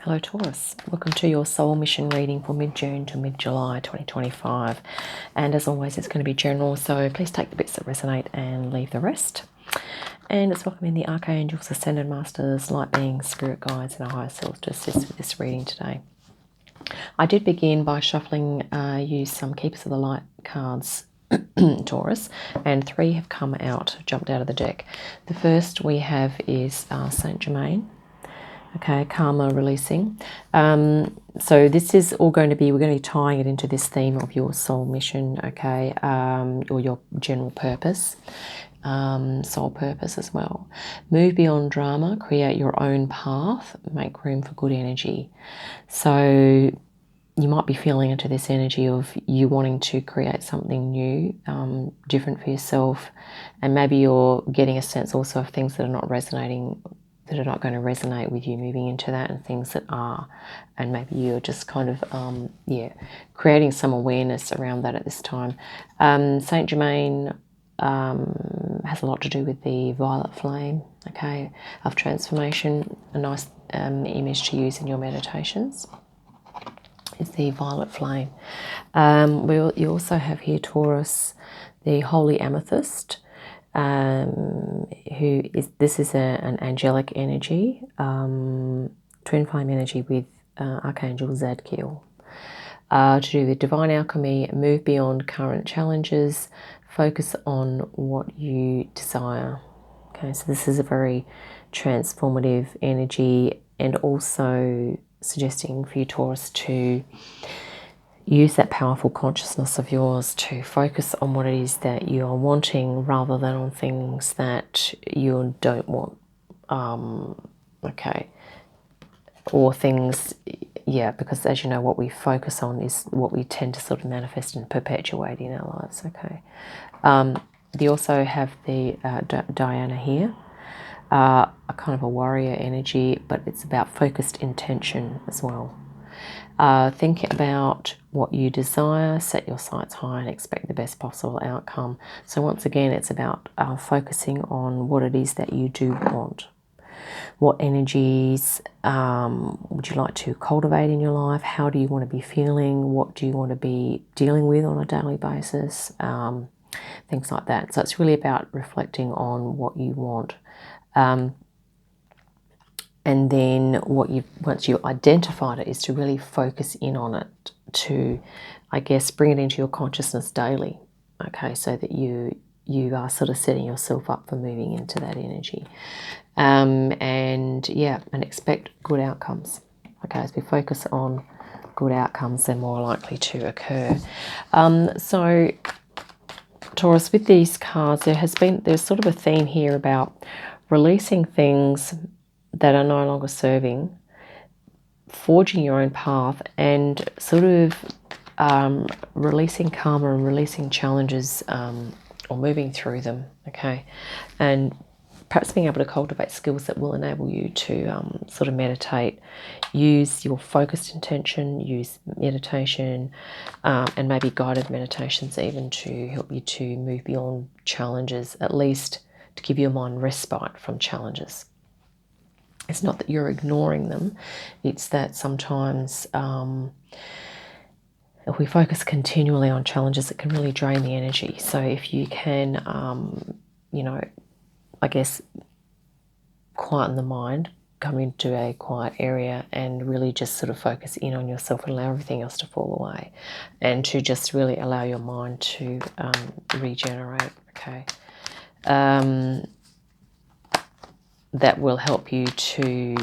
Hello Taurus, welcome to your soul mission reading for mid-June to mid-July 2025, and as always it's going to be general, so please take the bits that resonate and leave the rest. And it's welcoming the archangels, ascended masters, light beings, spirit guides and our higher selves to assist with this reading today. I did begin by shuffling you some keepers of the light cards, Taurus, and 3 have come out, jumped out of the deck. The first we have is Saint Germain. Okay, karma releasing. So this is all going to be, we're going to be tying it into this theme of your soul mission, okay, or your general purpose, soul purpose as well. Move beyond drama, create your own path, make room for good energy. So you might be feeling into this energy of you wanting to create something new, different for yourself, and maybe you're getting a sense also of things that are not resonating, that are not going to resonate with you moving into that, and things that are, and maybe you're just kind of creating some awareness around that at this time. Saint Germain has a lot to do with the violet flame, okay, of transformation. A nice image to use in your meditations is the violet flame. You also have here, Taurus, the holy amethyst. This is an angelic energy, twin flame energy with Archangel Zadkiel, to do with divine alchemy, move beyond current challenges, focus on what you desire. Okay, so this is a very transformative energy, and also suggesting for you, Taurus, to use that powerful consciousness of yours to focus on what it is that you are wanting rather than on things that you don't want. Okay. Or things, because as you know, what we focus on is what we tend to sort of manifest and perpetuate in our lives. Okay. You also have the Diana here, a kind of a warrior energy, but it's about focused intention as well. Think about what you desire, set your sights high and expect the best possible outcome. So once again, it's about focusing on what it is that you do want. What energies would you like to cultivate in your life? How do you want to be feeling? What do you want to be dealing with on a daily basis? Things like that. So it's really about reflecting on what you want. And then once you've identified it, is to really focus in on it, to, I guess, bring it into your consciousness daily, okay, so that you are sort of setting yourself up for moving into that energy. And expect good outcomes. Okay, as we focus on good outcomes, they're more likely to occur. So, Taurus, with these cards, there's sort of a theme here about releasing things that are no longer serving, forging your own path, and sort of releasing karma and releasing challenges, or moving through them, okay, and perhaps being able to cultivate skills that will enable you to sort of meditate, use your focused intention, use meditation, and maybe guided meditations even to help you to move beyond challenges, at least to give your mind respite from challenges. It's not that you're ignoring them, it's that sometimes if we focus continually on challenges, it can really drain the energy. So if you can, I guess, quieten the mind, come into a quiet area and really just sort of focus in on yourself and allow everything else to fall away, and to just really allow your mind to regenerate, okay? That will help you to,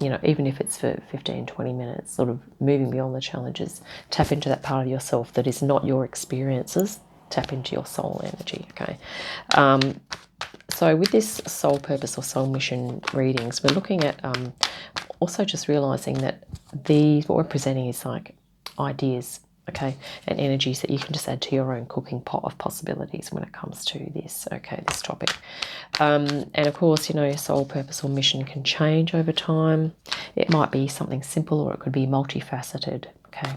even if it's for 15, 20 minutes, sort of moving beyond the challenges, tap into that part of yourself that is not your experiences, tap into your soul energy, okay? So with this soul purpose or soul mission readings, we're looking at also just realizing that what we're presenting is like ideas, okay, and energies that you can just add to your own cooking pot of possibilities when it comes to this, okay, this topic. And of course, your soul purpose or mission can change over time. It might be something simple, or it could be multifaceted, okay.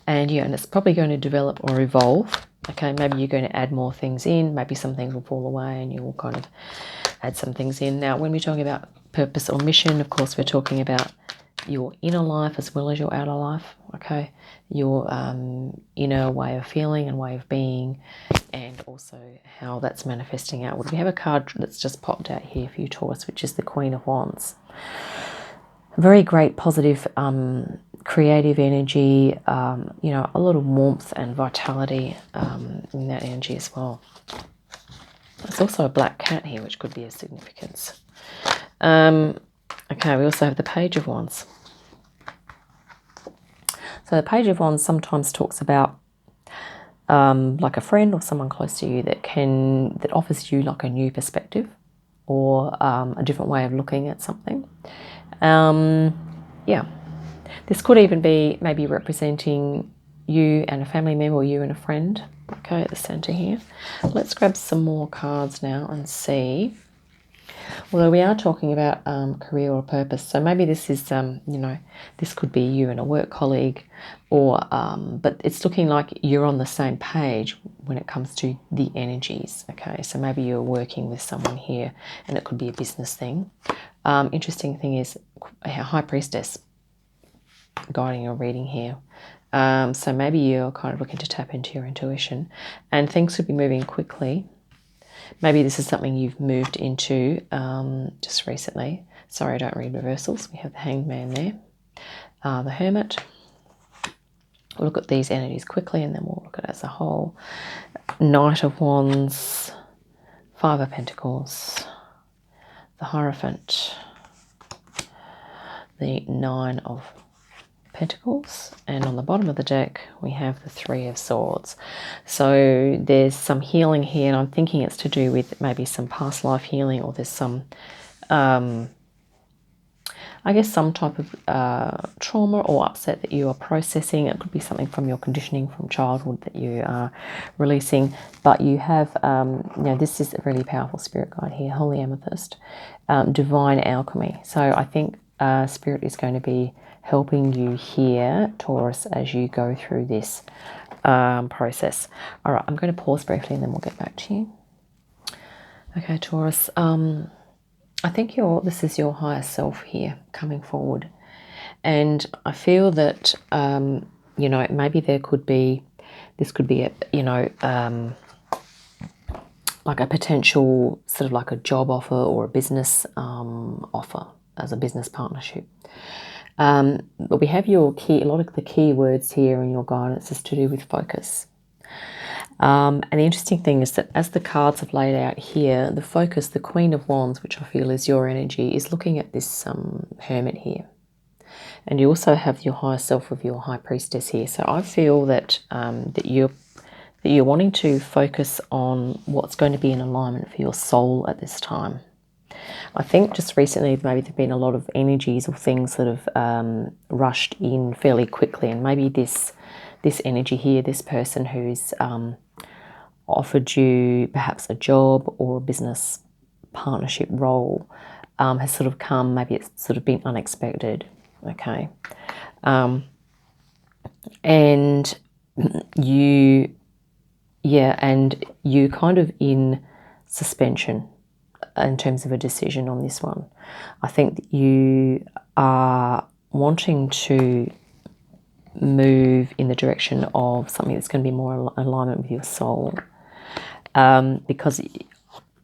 And it's probably going to develop or evolve, okay. Maybe you're going to add more things in, maybe some things will fall away and you will kind of add some things in. Now, when we're talking about purpose or mission. Of course, we're talking about your inner life as well as your outer life, okay? Your inner way of feeling and way of being, and also how that's manifesting outward. We have a card that's just popped out here for you, Taurus, which is the Queen of Wands. Very great, positive, creative energy, you know, a lot of warmth and vitality in that energy as well. There's also a black cat here, which could be of significance. Okay, we also have the Page of Wands. So the Page of Wands sometimes talks about like a friend or someone close to you that offers you like a new perspective or a different way of looking at something. Yeah, this could even be maybe representing you and a family member or you and a friend. Okay, at the center here. Let's grab some more cards now and see. Although we are talking about career or purpose, so maybe this is, you know, this could be you and a work colleague, or but it's looking like you're on the same page when it comes to the energies. Okay, so maybe you're working with someone here, and it could be a business thing. Interesting thing is High Priestess guiding your reading here. So maybe you're kind of looking to tap into your intuition, and things could be moving quickly. Maybe this is something you've moved into just recently. Sorry, I don't read reversals. We have the Hanged Man there. The Hermit. We'll look at these energies quickly and then we'll look at it as a whole. Knight of Wands. Five of Pentacles. The Hierophant. The Nine of Pentacles, and on the bottom of the deck we have the Three of Swords. So there's some healing here, and I'm thinking it's to do with maybe some past life healing, or there's some I guess some type of trauma or upset that you are processing. It could be something from your conditioning from childhood that you are releasing, but you have you know, this is a really powerful spirit guide here, Holy Amethyst, divine alchemy. So I think spirit is going to be helping you here, Taurus, as you go through this process. All right, I'm going to pause briefly and then we'll get back to you. Okay, Taurus, I think this is your higher self here coming forward. And I feel that, you know, maybe this could be a, you know, like a potential sort of like a job offer or a business offer as a business partnership. But we have your key, a lot of the key words here in your guidance is to do with focus. And the interesting thing is that as the cards have laid out here, the focus, the Queen of Wands, which I feel is your energy, is looking at this Hermit here. And you also have your higher self of your High Priestess here. So I feel that that you're wanting to focus on what's going to be in alignment for your soul at this time. I think just recently maybe there have been a lot of energies or things that have rushed in fairly quickly, and maybe this energy here, this person who's offered you perhaps a job or a business partnership role has sort of come, maybe it's sort of been unexpected, okay? And you kind of in suspension in terms of a decision on this one. I think that you are wanting to move in the direction of something that's going to be more in alignment with your soul, because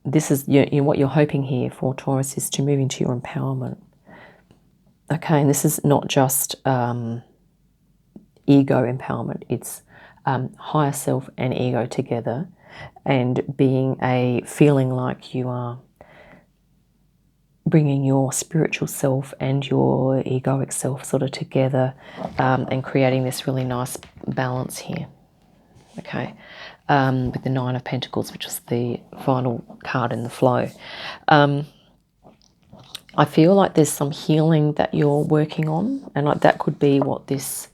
this is what you're hoping here for, Taurus, is to move into your empowerment. Okay, and this is not just ego empowerment, it's higher self and ego together, and feeling like you are bringing your spiritual self and your egoic self sort of together, and creating this really nice balance here. Okay, with the Nine of Pentacles, which is the final card in the flow. I feel like there's some healing that you're working on, and like that could be what this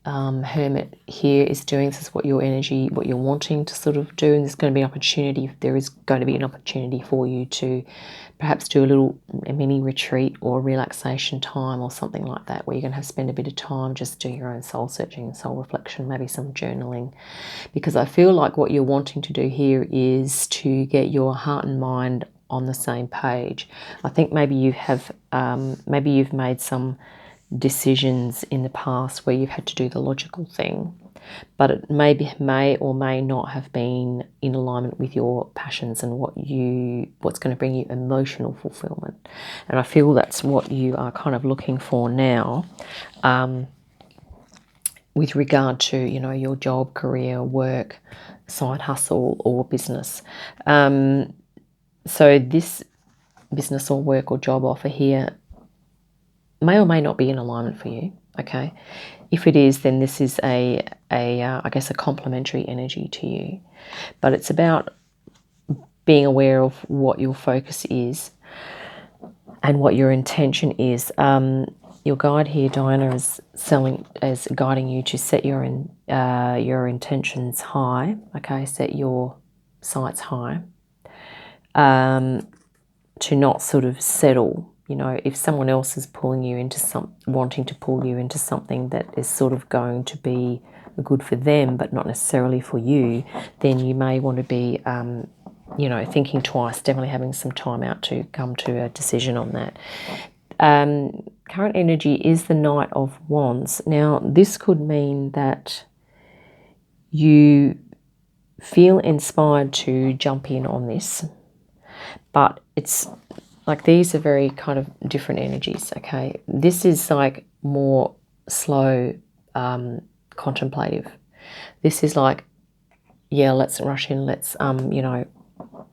Hermit here is doing. This is what your energy, what you're wanting to sort of do, and there's going to be an opportunity. There is going to be an opportunity for you to perhaps do a mini retreat or relaxation time or something like that, where you're going to have to spend a bit of time just doing your own soul searching and soul reflection, maybe some journaling, because I feel like what you're wanting to do here is to get your heart and mind on the same page. I think maybe you have, maybe you've made some decisions in the past where you've had to do the logical thing, but it may or may not have been in alignment with your passions and what's going to bring you emotional fulfillment. And I feel that's what you are kind of looking for now, with regard to, you know, your job, career, work, side hustle, or business. So this business or work or job offer here may or may not be in alignment for you. Okay, if it is, then this is I guess a complementary energy to you, but it's about being aware of what your focus is and what your intention is. Your guide here, Diana, is guiding you to set your intentions high. Okay, set your sights high. To not sort of settle. You know, if someone else is pulling you into wanting to pull you into something that is sort of going to be good for them, but not necessarily for you, then you may want to be, you know, thinking twice, definitely having some time out to come to a decision on that. Current energy is the Knight of Wands. Now, this could mean that you feel inspired to jump in on this, but it's like these are very kind of different energies, okay? This is like more slow, contemplative. This is like, yeah, let's rush in, let's, you know,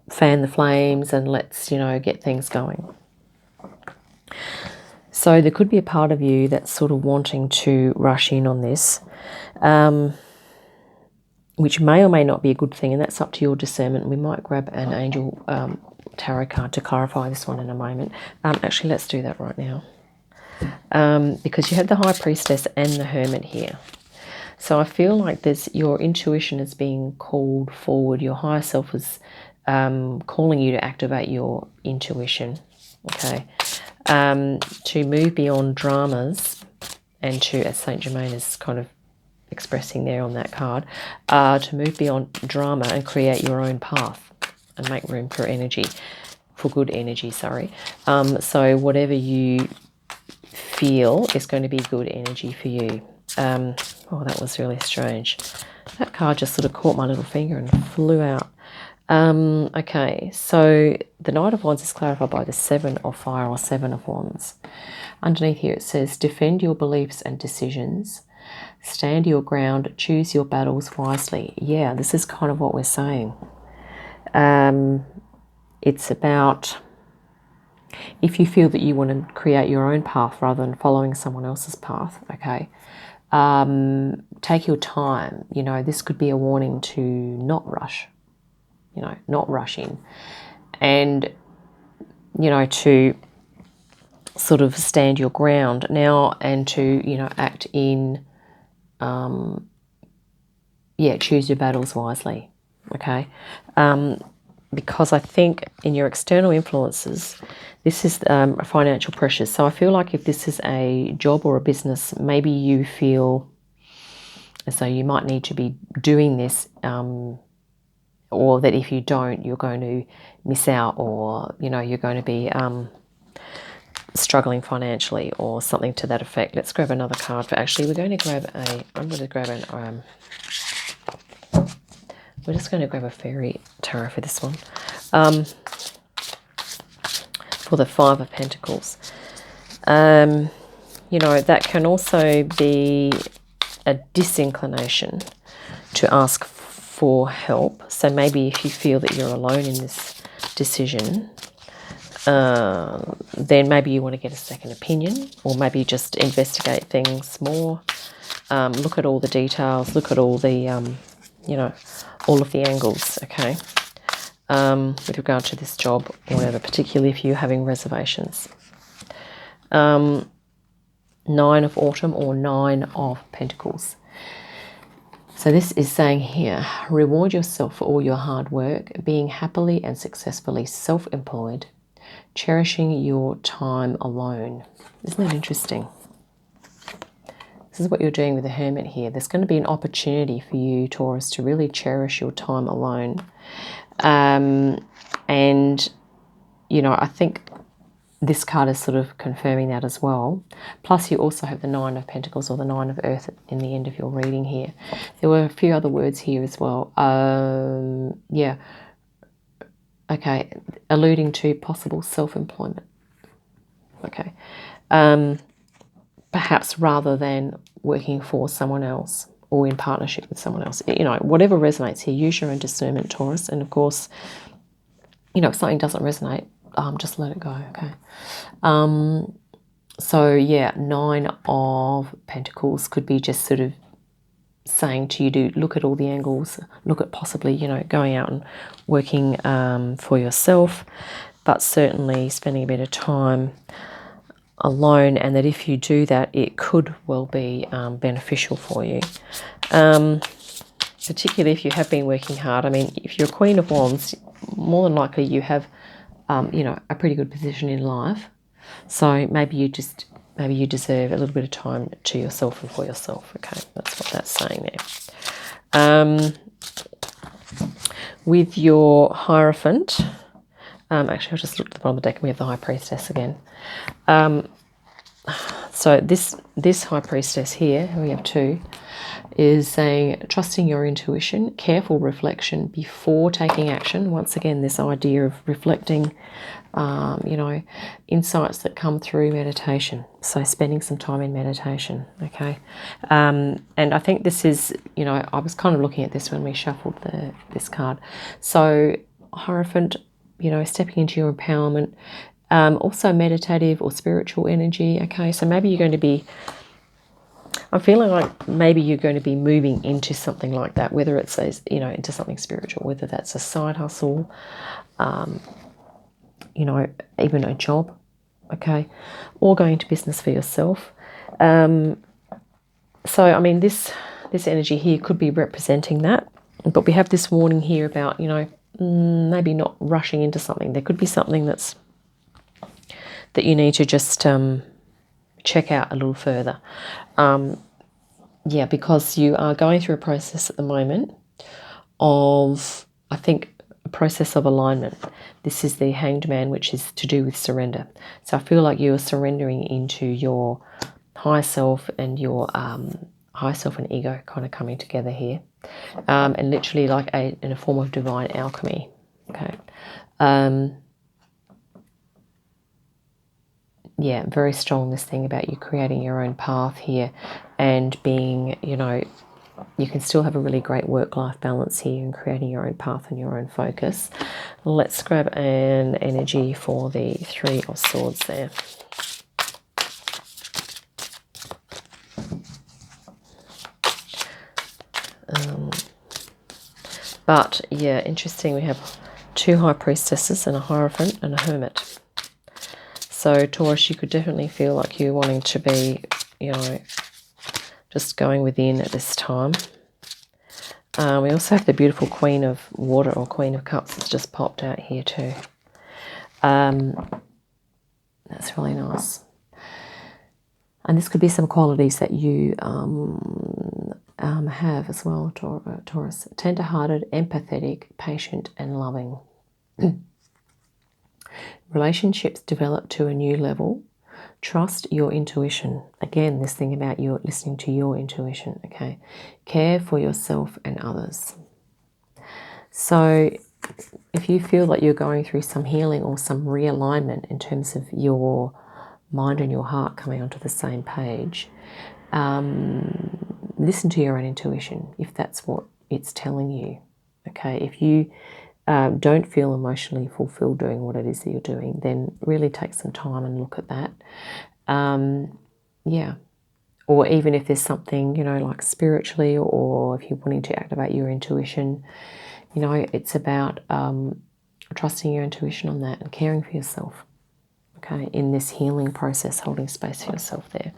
fan the flames and let's, you know, get things going. So there could be a part of you that's sort of wanting to rush in on this, which may or may not be a good thing, and that's up to your discernment. We might grab an angel tarot card to clarify this one in a moment. Actually, let's do that right now. Because you have the High Priestess and the Hermit here. So I feel like your intuition is being called forward. Your higher self is calling you to activate your intuition, okay? To move beyond dramas and to, as Saint Germain is kind of expressing there on that card, to move beyond drama and create your own path and make room for good energy, sorry. So whatever you feel is going to be good energy for you. Oh, that was really strange. That card just sort of caught my little finger and flew out. Okay, so the Knight of Wands is clarified by the Seven of Fire or Seven of Wands. Underneath here it says, defend your beliefs and decisions, stand your ground, choose your battles wisely. Yeah, this is kind of what we're saying. It's about, if you feel that you want to create your own path rather than following someone else's path, okay, take your time. You know, this could be a warning to not rush, you know, not rush in. And, you know, to sort of stand your ground now and to, you know, act in, choose your battles wisely, okay? Because I think in your external influences, this is financial pressures. So I feel like if this is a job or a business, maybe you feel as though you might need to be doing this, or that if you don't, you're going to miss out, or, you know, you're going to be struggling financially or something to that effect. Let's grab another card. For actually, we're just going to grab a fairy tarot for this one. For the Five of Pentacles. You know, that can also be a disinclination to ask for help. So maybe if you feel that you're alone in this decision, then maybe you want to get a second opinion, or maybe just investigate things more. Look at all the details, look at all the, you know, all of the angles, okay, with regard to this job or whatever, particularly if you're having reservations. Nine of Autumn or Nine of Pentacles. So this is saying here, reward yourself for all your hard work, being happily and successfully self-employed, cherishing your time alone. Isn't that interesting? This is what you're doing with the Hermit here. There's going to be an opportunity for you, Taurus, to really cherish your time alone. And you know, I think this card is sort of confirming that as well. Plus, you also have the Nine of Pentacles or the Nine of Earth in the end of your reading here. There were a few other words here as well. Yeah. Okay. Alluding to possible self-employment. Okay. Perhaps rather than working for someone else or in partnership with someone else. You know, whatever resonates here, use your own discernment, Taurus. And of course, you know, if something doesn't resonate, just let it go, okay? So, yeah, Nine of Pentacles could be just sort of saying to you to look at all the angles, look at possibly, you know, going out and working for yourself, but certainly spending a bit of time alone, and that if you do that, it could well be beneficial for you. Particularly if you have been working hard. I mean, if you're a Queen of Wands, more than likely you have, you know, a pretty good position in life. So maybe you deserve a little bit of time to yourself and for yourself. Okay, that's what that's saying there. With your Hierophant, actually, I'll just look at the bottom of the deck and we have the High Priestess again. So this High Priestess here, we have two, is saying trusting your intuition, careful reflection before taking action. Once again, this idea of reflecting, you know, insights that come through meditation. So spending some time in meditation, okay? And I think this is, you know, I was kind of looking at this when we shuffled this card. So Hierophant, you know, stepping into your empowerment, also meditative or spiritual energy, okay? So maybe you're going to be, I'm feeling like maybe you're going to be moving into something like that, whether it's, you know, into something spiritual, whether that's a side hustle, you know, even a job, okay, or going into business for yourself. So, I mean, this energy here could be representing that, but we have this warning here about, you know, maybe not rushing into something. There could be something that you need to just check out a little further. Yeah, because you are going through a process at the moment of, I think, a process of alignment. This is the Hanged Man, which is to do with surrender. So I feel like you are surrendering into your higher self and your higher self and ego kind of coming together here. And literally like in a form of divine alchemy. Okay. Yeah, very strong, this thing about you creating your own path here and being, you know, you can still have a really great work-life balance here and creating your own path and your own focus. Let's grab an energy for the Three of Swords there. But, yeah, interesting. We have two High Priestesses and a Hierophant and a Hermit. So, Taurus, you could definitely feel like you're wanting to be, you know, just going within at this time. We also have the beautiful Queen of Water or Queen of Cups that's just popped out here too. That's really nice. And this could be some qualities that you have as well, Taurus. Tender-hearted, empathetic, patient, and loving. Relationships develop to a new level. Trust your intuition. Again, this thing about you listening to your intuition, okay? Care for yourself and others. So if you feel like you're going through some healing or some realignment in terms of your mind and your heart coming onto the same page, listen to your own intuition if that's what it's telling you, okay? If you don't feel emotionally fulfilled doing what it is that you're doing, then really take some time and look at that. Yeah. Or even if there's something, you know, like spiritually, or if you're wanting to activate your intuition, you know, it's about trusting your intuition on that and caring for yourself, okay, in this healing process, holding space for yourself there.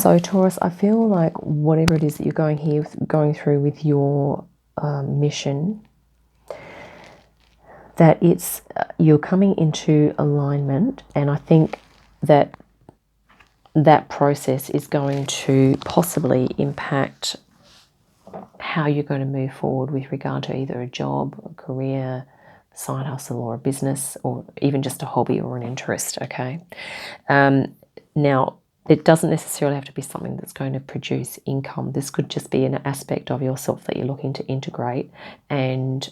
So, Taurus, I feel like whatever it is that you're going through with your mission, that it's you're coming into alignment, and I think that that process is going to possibly impact how you're going to move forward with regard to either a job, a career, side hustle or a business, or even just a hobby or an interest, okay? Now, it doesn't necessarily have to be something that's going to produce income. This could just be an aspect of yourself that you're looking to integrate and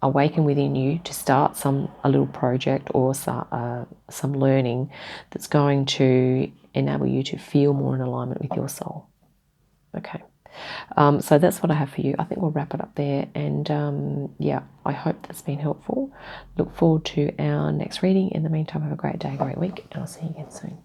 awaken within you to start a little project or some learning that's going to enable you to feel more in alignment with your soul. Okay. So that's what I have for you. I think we'll wrap it up there. And yeah, I hope that's been helpful. Look forward to our next reading. In the meantime, have a great day, great week, and I'll see you again soon.